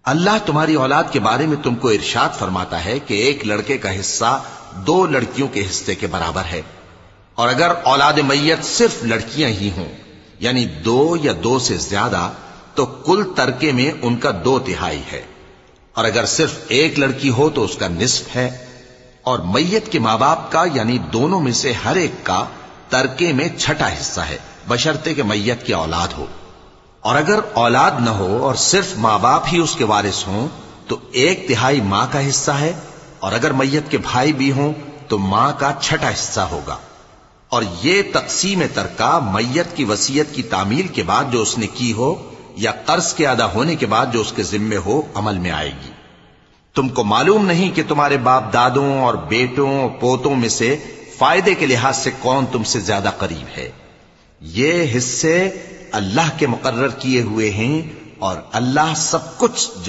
اللہ تمہاری اولاد کے بارے میں تم کو ارشاد فرماتا ہے کہ ایک لڑکے کا حصہ 2 لڑکیوں کے حصے کے برابر ہے، اور اگر اولاد میت صرف لڑکیاں ہی ہوں یعنی 2 یا 2 سے زیادہ تو کل ترکے میں ان کا 2/3 ہے، اور اگر صرف ایک لڑکی ہو تو اس کا نصف ہے، اور میت کے ماں باپ کا یعنی دونوں میں سے ہر ایک کا ترکے میں 6واں حصہ ہے، بشرطے کہ میت کی اولاد ہو، اور اگر اولاد نہ ہو اور صرف ماں باپ ہی اس کے وارث ہوں تو 1/3 ماں کا حصہ ہے، اور اگر میت کے بھائی بھی ہوں تو ماں کا 6واں حصہ ہوگا۔ اور یہ تقسیم ترکہ میت کی وصیت کی تعمیل کے بعد جو اس نے کی ہو یا قرض کے ادا ہونے کے بعد جو اس کے ذمے ہو عمل میں آئے گی۔ تم کو معلوم نہیں کہ تمہارے باپ دادوں اور بیٹوں اور پوتوں میں سے فائدے کے لحاظ سے کون تم سے زیادہ قریب ہے۔ یہ حصے اللہ کے مقرر کیے ہوئے ہیں اور اللہ سب کچھ